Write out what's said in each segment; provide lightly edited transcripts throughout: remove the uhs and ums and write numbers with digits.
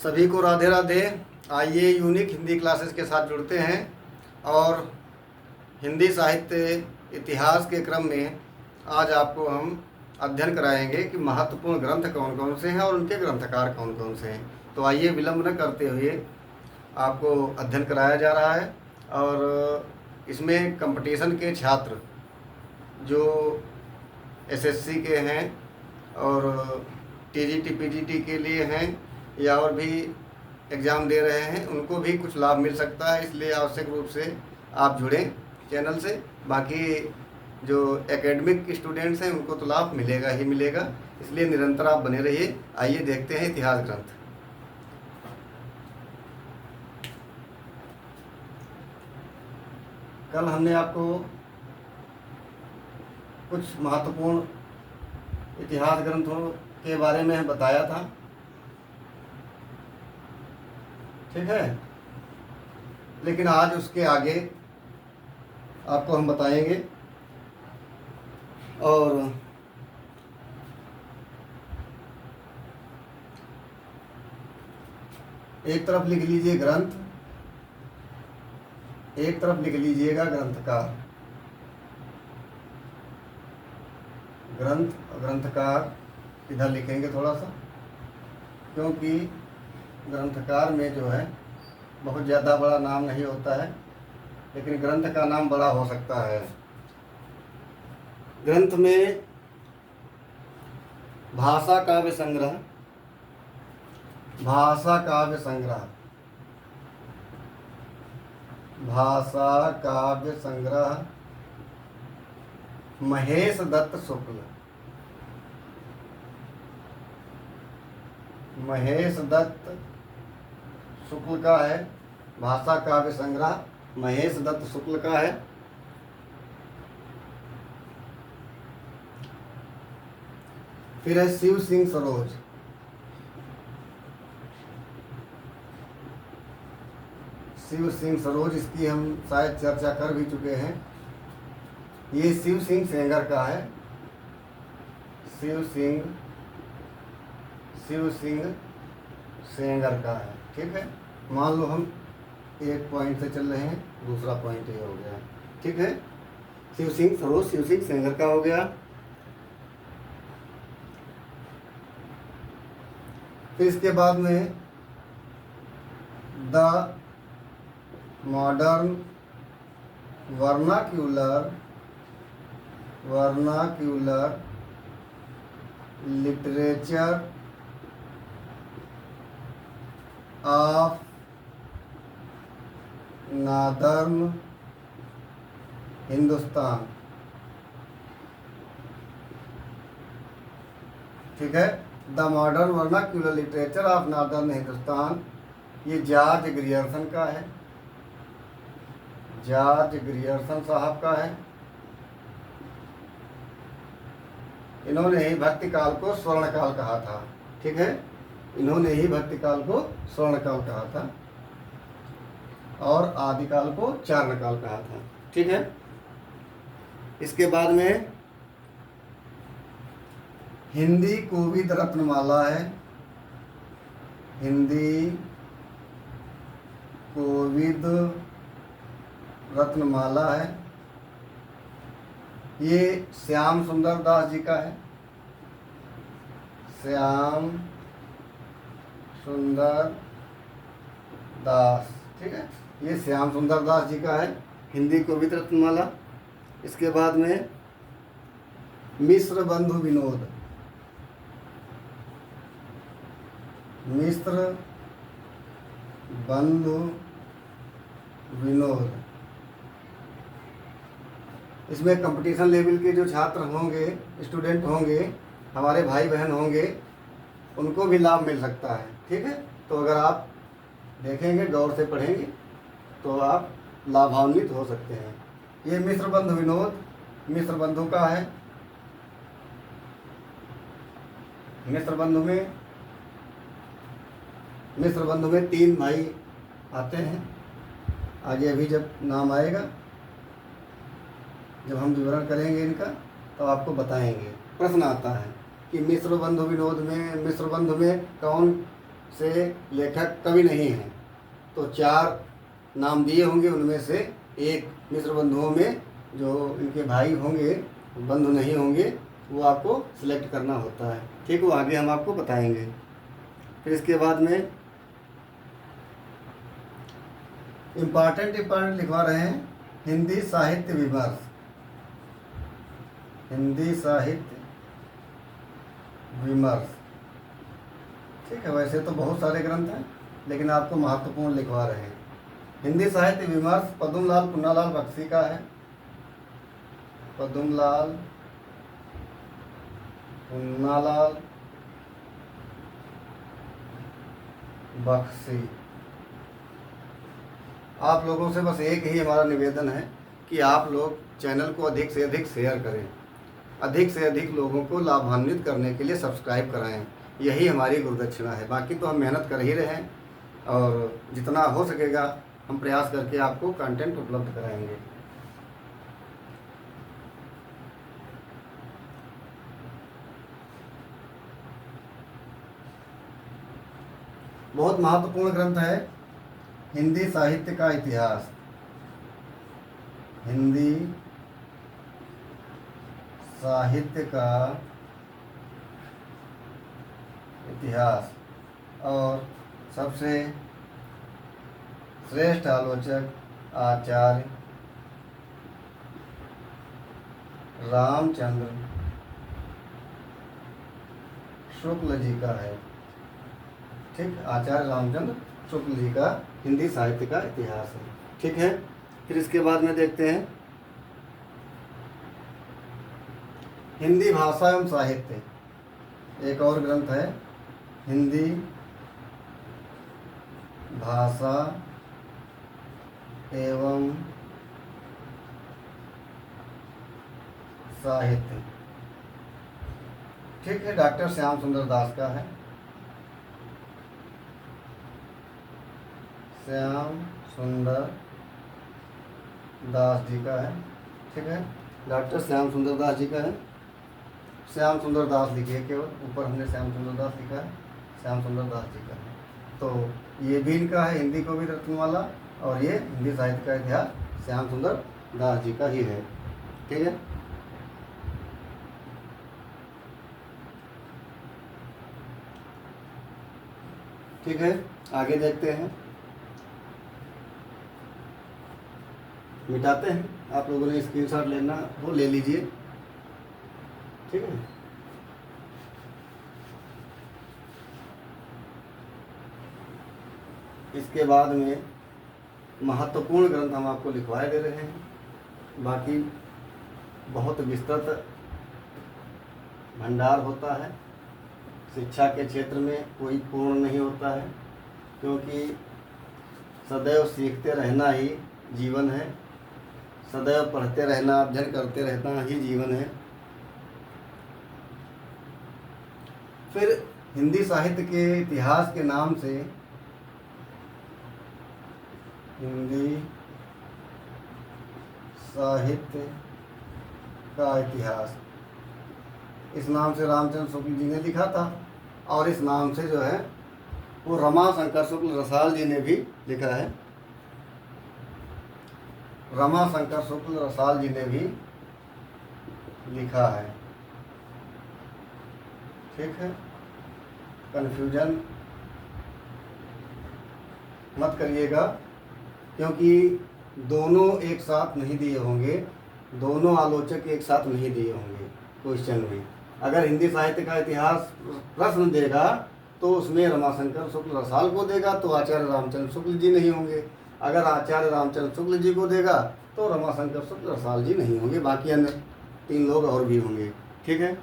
सभी को राधे राधे। आइए यूनिक हिंदी क्लासेस के साथ जुड़ते हैं और हिंदी साहित्य इतिहास के क्रम में आज आपको हम अध्ययन कराएंगे कि महत्वपूर्ण ग्रंथ कौन कौन से हैं और उनके ग्रंथकार कौन कौन से हैं। तो आइए विलंब न करते हुए आपको अध्ययन कराया जा रहा है और इसमें कंपटीशन के छात्र जो एसएससी के हैं और टीजीटी पीजीटी के लिए हैं या और भी एग्ज़ाम दे रहे हैं उनको भी कुछ लाभ मिल सकता है, इसलिए आवश्यक रूप से आप जुड़ें चैनल से। बाकी जो एकेडमिक स्टूडेंट्स हैं उनको तो लाभ मिलेगा ही मिलेगा, इसलिए निरंतर आप बने रहिए। आइए देखते हैं इतिहास ग्रंथ। कल हमने आपको कुछ महत्वपूर्ण इतिहास ग्रंथों के बारे में बताया था, ठीक है। लेकिन आज उसके आगे आपको हम बताएंगे और एक तरफ लिख लीजिए ग्रंथ, एक तरफ लिख लीजिएगा ग्रंथकार। ग्रंथ और ग्रंथकार इधर लिखेंगे थोड़ा सा, क्योंकि ग्रंथकार में जो है बहुत ज़्यादा बड़ा नाम नहीं होता है, लेकिन ग्रंथ का नाम बड़ा हो सकता है। ग्रंथ में भाषा काव्य संग्रह, भाषा काव्य संग्रह, भाषा काव्य संग्रह महेश दत्त शुक्ल, महेश दत्त शुक्ल का है। भाषा काव्य संग्रह महेश दत्त शुक्ल का है। फिर है शिव सिंह सरोज, शिव सिंह सरोज, इसकी हम शायद चर्चा कर भी चुके हैं। ये शिव सिंह सेंगर का है। शिव सिंह सेंगर का है, ठीक है। मान लो हम एक पॉइंट से चल रहे हैं, दूसरा पॉइंट ये हो गया, ठीक है। शिव सिंह सरोज शिव सिंह सेंगर का हो गया। फिर इसके बाद में the modern vernacular literature of northern Hindustan, ठीक है। The modern vernacular literature of northern Hindustan, ये जॉर्ज ग्रियर्सन का है, जॉर्ज ग्रियर्सन साहब का है। इन्होंने ही भक्ति काल को स्वर्ण काल कहा था, ठीक है। इन्होंने ही भक्ति काल को स्वर्ण काल कहा था और आदिकाल को चारण काल कहा था, ठीक है। इसके बाद में हिंदी कोविद रत्नमाला है, हिंदी कोविद रत्नमाला है। ये श्याम सुंदर दास जी का है, श्याम सुंदर दास, ठीक है। ये श्याम सुंदर दास जी का है हिंदी कोविद रत्नमाला। इसके बाद में मिश्र बंधु विनोद, मिश्र बंधु विनोद, इसमें कंपटीशन लेवल के जो छात्र होंगे, स्टूडेंट होंगे, हमारे भाई बहन होंगे, उनको भी लाभ मिल सकता है, ठीक है। तो अगर आप देखेंगे, गौर से पढ़ेंगे तो आप लाभान्वित हो सकते हैं। ये मिश्र बंधु विनोद मिश्र बंधु का है। मिश्र बंधु में 3 भाई आते हैं। आगे अभी जब नाम आएगा, जब हम विवरण करेंगे इनका, तो आपको बताएंगे। प्रश्न आता है कि मिश्र बंधु विनोद में, मिश्र बंधु में कौन से लेखक कवि नहीं हैं। तो 4 नाम दिए होंगे, उनमें से एक मिश्र बंधुओं में जो इनके भाई होंगे, बंधु नहीं होंगे, वो आपको सिलेक्ट करना होता है। ठीक, वो आगे हम आपको बताएंगे। फिर इसके बाद में इम्पॉर्टेंट लिखवा रहे हैं, हिंदी साहित्य विमर्श। हिंदी साहित्य विमर्श, ठीक है। वैसे तो बहुत सारे ग्रंथ हैं, लेकिन आपको महत्वपूर्ण लिखवा रहे हैं। हिंदी साहित्य विमर्श पद्मलाल पुन्नालाल बख्शी का है। पद्मलाल पुन्नालाल बख्शी। आप लोगों से बस एक ही हमारा निवेदन है कि आप लोग चैनल को अधिक से अधिक शेयर करें, अधिक से अधिक लोगों को लाभान्वित करने के लिए सब्सक्राइब कराएं। यही हमारी गुरुदक्षिणा है। बाकी तो हम मेहनत कर ही रहे हैं और जितना हो सकेगा हम प्रयास करके आपको कंटेंट उपलब्ध कराएंगे। बहुत महत्वपूर्ण ग्रंथ है हिंदी साहित्य का इतिहास। हिंदी साहित्य का इतिहास, और सबसे श्रेष्ठ आलोचक आचार्य रामचंद्र शुक्ल जी का है। ठीक, आचार्य रामचंद्र शुक्ल जी का हिंदी साहित्य का इतिहास है। ठीक है। फिर इसके बाद में देखते हैं हिंदी भाषा एवं साहित्य, एक और ग्रंथ है, हिंदी भाषा एवं साहित्य। ठीक है, डॉक्टर श्याम सुंदर दास का है। श्याम सुंदर दास जी का है। ठीक है, डॉक्टर श्याम सुंदर दास जी का है। श्याम सुंदर दास लिखिए, केवल ऊपर हमने श्याम सुंदर दास लिखा है, श्याम सुंदर दास जी का है। तो ये भी इनका है, हिंदी को भी रत्नमाला, और ये हिंदी साहित्य का इतिहास श्याम सुंदर दास जी का ही है। ठीक है। ठीक है, आगे देखते हैं, मिटाते हैं। आप लोगों ने स्क्रीनशॉट लेना हो ले लीजिए। ठीक है। इसके बाद में महत्वपूर्ण ग्रंथ हम आपको लिखवाए दे रहे हैं। बाकी बहुत विस्तृत भंडार होता है। शिक्षा के क्षेत्र में कोई पूर्ण नहीं होता है, क्योंकि सदैव सीखते रहना ही जीवन है, सदैव पढ़ते रहना, अध्ययन करते रहना ही जीवन है। फिर हिंदी साहित्य के इतिहास के नाम से हिंदी साहित्य का इतिहास, इस नाम से रामचंद्र शुक्ल जी ने लिखा था, और इस नाम से जो है वो रमाशंकर शुक्ल रसाल जी ने भी लिखा है। रमाशंकर शुक्ल रसाल जी ने भी लिखा है। ठीक है, कन्फ्यूजन मत करिएगा, क्योंकि दोनों एक साथ नहीं दिए होंगे, दोनों आलोचक एक साथ नहीं दिए होंगे क्वेश्चन में। अगर हिंदी साहित्य का इतिहास प्रश्न देगा तो उसमें रमाशंकर शुक्ल रसाल को देगा तो आचार्य रामचंद्र शुक्ल जी नहीं होंगे। अगर आचार्य रामचंद्र शुक्ल जी को देगा तो रमाशंकर शुक्ल रसाल जी नहीं होंगे, बाकी अन्य 3 लोग और भी होंगे। ठीक है।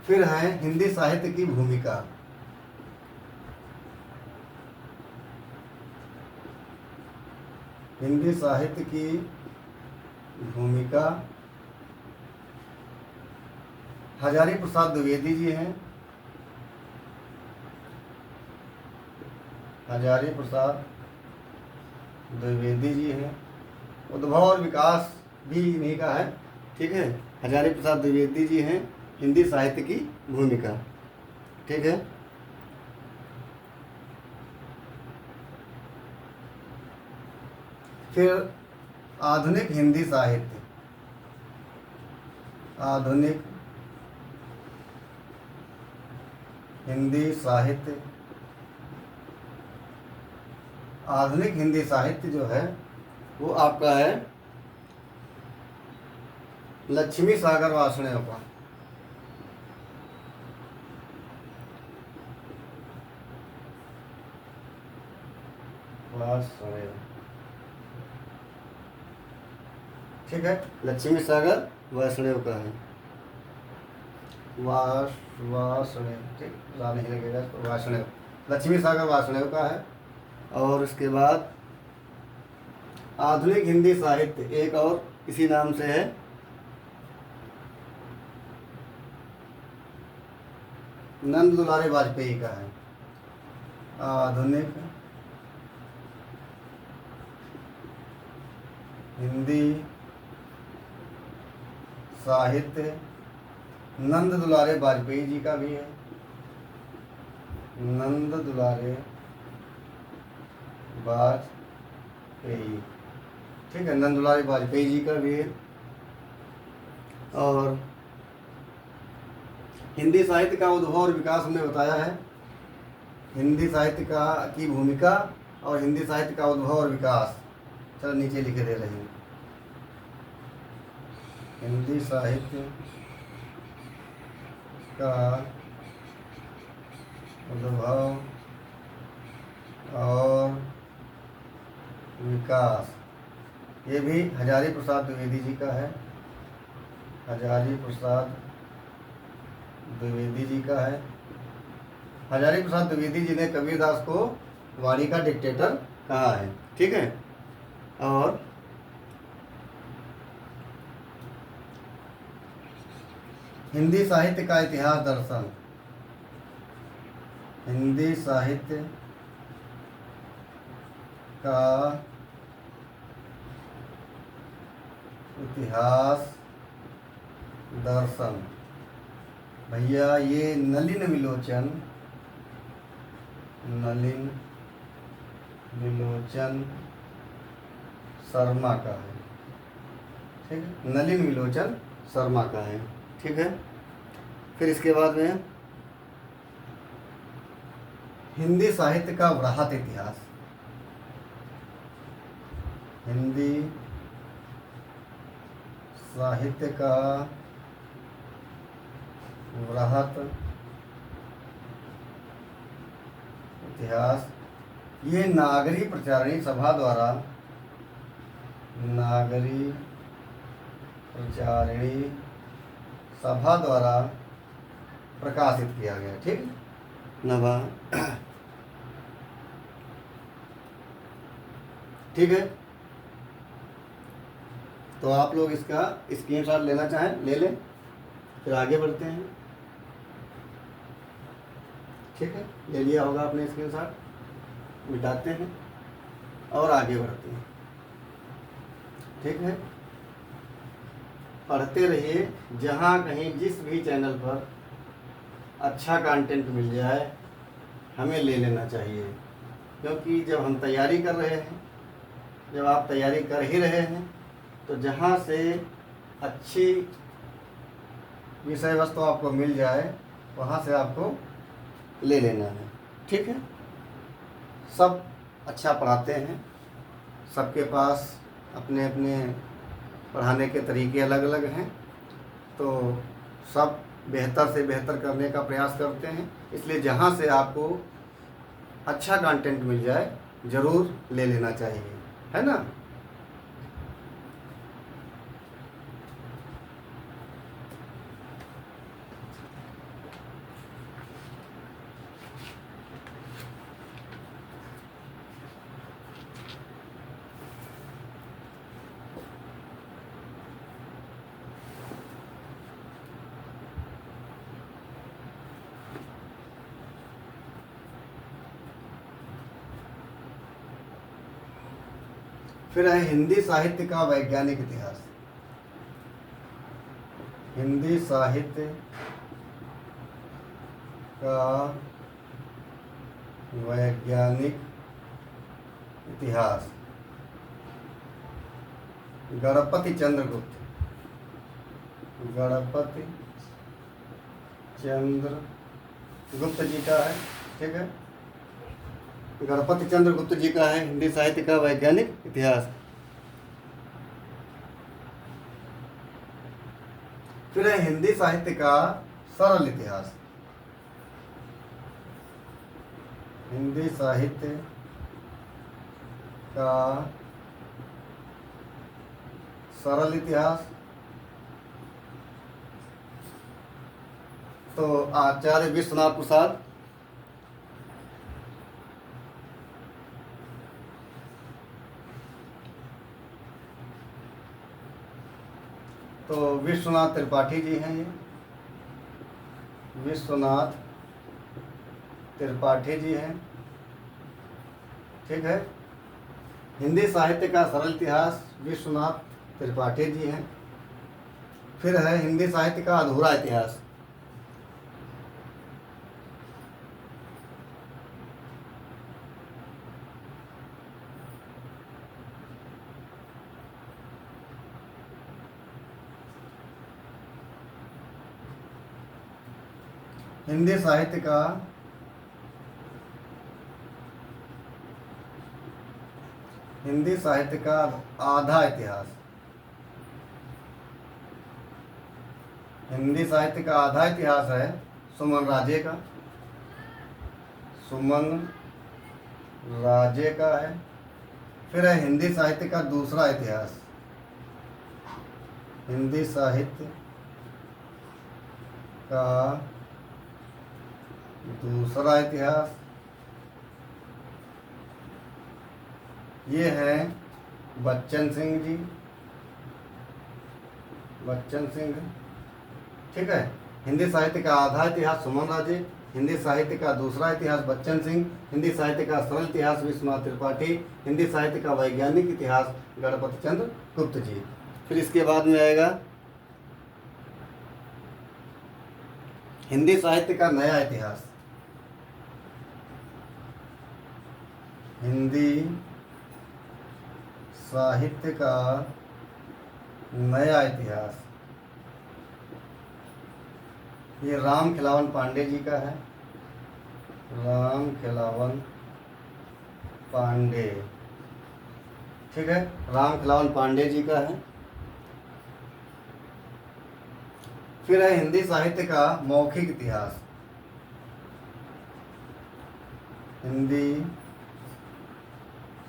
फिर है हिंदी साहित्य की भूमिका। हिंदी साहित्य की भूमिका हजारी प्रसाद द्विवेदी जी हैं। हजारी प्रसाद द्विवेदी जी हैं। उद्भव और विकास भी इन्हीं का है, ठीक है। हजारी प्रसाद द्विवेदी जी हैं, हिंदी साहित्य की भूमिका, ठीक है। फिर आधुनिक हिंदी साहित्य, आधुनिक हिंदी साहित्य, आधुनिक हिंदी साहित्य जो है वो आपका है लक्ष्मी सागर वासुदेव का। वासुदेव, ठीक है, लक्ष्मी सागर वासुदेव का है। वासुदेव, ठीक, ला नहीं लगेगा इसको, वासुदेव, लक्ष्मी सागर वासुदेव का है। और उसके बाद आधुनिक हिंदी साहित्य एक और इसी नाम से है, नंद दुलारे वाजपेयी का है। आधुनिक हिंदी साहित्य नंद दुलारे वाजपेयी जी का भी है, नंद दुलारे वाजपेयी, ठीक है, नंद दुलारे वाजपेयी जी का भी है। और हिंदी साहित्य का उद्भव और विकास हमने बताया है, हिंदी साहित्य का की भूमिका और हिंदी साहित्य का उद्भव और विकास, चलो नीचे लिखे दे रहे हैं। हिंदी साहित्य का उद्भव और विकास, ये भी हजारी प्रसाद द्विवेदी जी का है, हजारी प्रसाद द्विवेदी जी का है। हजारी प्रसाद द्विवेदी जी ने कबीरदास को वाणी का डिक्टेटर कहा है, ठीक है। और हिंदी साहित्य का इतिहास दर्शन, हिंदी साहित्य का इतिहास दर्शन, भैया ये नलिन विलोचन, नलिन विलोचन शर्मा का है, ठीक है, नलिन विलोचन शर्मा का है, ठीक है। फिर इसके बाद में हिंदी साहित्य का वृहत इतिहास, हिंदी साहित्य का वृहत इतिहास, ये नागरी प्रचारिणी सभा द्वारा, नागरी प्रचारिणी सभा द्वारा प्रकाशित किया गया, ठीक, नवा, ठीक है। तो आप लोग इसका स्क्रीनशॉट लेना चाहें ले लें, फिर आगे बढ़ते हैं, ठीक है। ले लिया होगा आपने स्क्रीनशॉट, मिटाते हैं और आगे बढ़ते हैं, ठीक है। पढ़ते रहिए, जहाँ कहीं जिस भी चैनल पर अच्छा कंटेंट मिल जाए हमें ले लेना चाहिए, क्योंकि जब हम तैयारी कर रहे हैं, जब आप तैयारी कर ही रहे हैं, तो जहाँ से अच्छी विषय वस्तु आपको मिल जाए वहाँ से आपको ले लेना है, ठीक है। सब अच्छा पढ़ाते हैं, सबके पास अपने अपने पढ़ाने के तरीके अलग अलग हैं, तो सब बेहतर से बेहतर करने का प्रयास करते हैं। इसलिए जहाँ से आपको अच्छा कंटेंट मिल जाए ज़रूर ले लेना चाहिए, है ना। फिर है हिंदी साहित्य का वैज्ञानिक इतिहास। हिंदी साहित्य का वैज्ञानिक इतिहास। गणपति चंद्रगुप्त जी का है। ठीक है, गणपति चंद्रगुप्त जी का है हिंदी साहित्य का वैज्ञानिक इतिहास। फिर है हिंदी साहित्य का सरल इतिहास। हिंदी साहित्य का सरल इतिहास। तो आचार्य विश्वनाथ प्रसाद। तो विश्वनाथ त्रिपाठी जी हैं ये, विश्वनाथ त्रिपाठी जी हैं। ठीक है, हिंदी साहित्य का सरल इतिहास विश्वनाथ त्रिपाठी जी हैं। फिर है हिंदी साहित्य का अधूरा इतिहास। हिंदी साहित्य का आधा इतिहास। हिंदी साहित्य का आधा इतिहास है सुमन राजे का। सुमन राजे का है। फिर है हिंदी साहित्य का दूसरा इतिहास। हिंदी साहित्य का दूसरा इतिहास ये है बच्चन सिंह जी, बच्चन सिंह। ठीक है, हिंदी साहित्य का आधा इतिहास सुमन राजे, हिंदी साहित्य का दूसरा इतिहास बच्चन सिंह, हिंदी साहित्य का सरल इतिहास विश्वनाथ त्रिपाठी, हिंदी साहित्य का वैज्ञानिक इतिहास गणपति चंद्र गुप्त जी। फिर इसके बाद में आएगा हिंदी साहित्य का नया इतिहास। हिंदी साहित्य का नया इतिहास ये राम खिलावन पांडे जी का है। राम खिलावन पांडे। ठीक है, राम खिलावन पांडे जी का है। फिर है हिंदी साहित्य का मौखिक इतिहास। हिंदी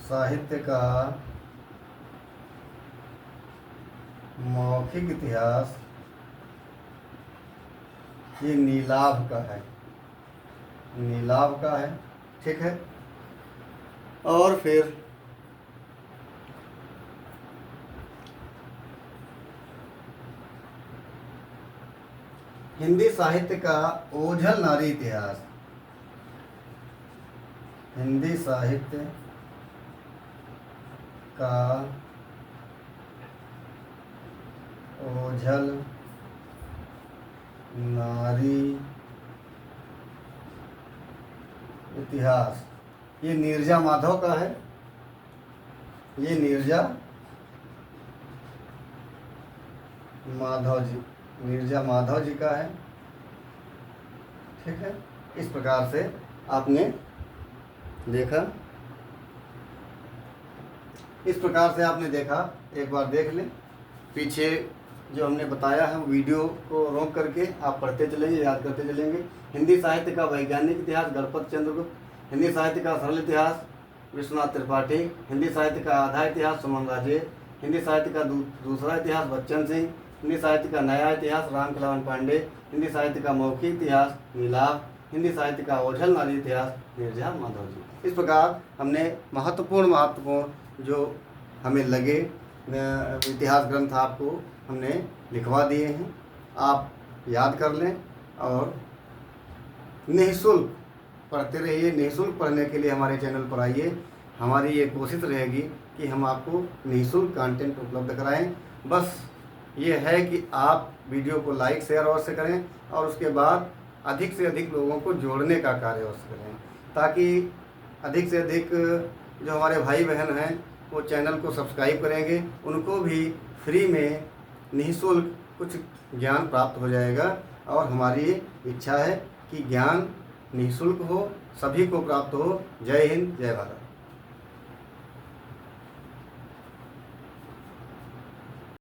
साहित्य का मौखिक इतिहास ये नीलाभ का है, नीलाभ का है। ठीक है, और फिर हिंदी साहित्य का ओझल नारी इतिहास। हिंदी साहित्य का ओझल नारी इतिहास ये नीरजा माधव का है। ये नीरजा माधव जी का है। ठीक है, इस प्रकार से आपने देखा, इस प्रकार से आपने देखा। एक बार देख लें, पीछे जो हमने बताया है वीडियो को रोक करके आप पढ़ते चलेंगे, याद करते चलेंगे। हिंदी साहित्य का वैज्ञानिक इतिहास गणपति चंद्रगुप्त, हिंदी साहित्य का सरल इतिहास विश्वनाथ त्रिपाठी, हिंदी साहित्य का आधा इतिहास सुमन राजे, हिंदी साहित्य का दूसरा इतिहास बच्चन सिंह, हिंदी साहित्य का नया इतिहास राम खिलावन पांडे, हिंदी साहित्य का मौखिक इतिहास नीलाभ, हिंदी साहित्य का ओझल नारी इतिहास नीरजा माधव जी। इस प्रकार हमने महत्वपूर्ण जो हमें लगे इतिहास ग्रंथ आपको हमने लिखवा दिए हैं। आप याद कर लें और निःशुल्क पढ़ते रहिए। निःशुल्क पढ़ने के लिए हमारे चैनल पर आइए। हमारी ये कोशिश रहेगी कि हम आपको निःशुल्क कंटेंट उपलब्ध कराएं। बस ये है कि आप वीडियो को लाइक शेयर अवश्य करें और उसके बाद अधिक से अधिक लोगों को जोड़ने का कार्य अवश्य करें, ताकि अधिक से अधिक जो हमारे भाई बहन हैं वो चैनल को सब्सक्राइब करेंगे, उनको भी फ्री में निःशुल्क कुछ ज्ञान प्राप्त हो जाएगा। और हमारी इच्छा है कि ज्ञान निःशुल्क हो, सभी को प्राप्त हो। जय हिंद, जय भारत।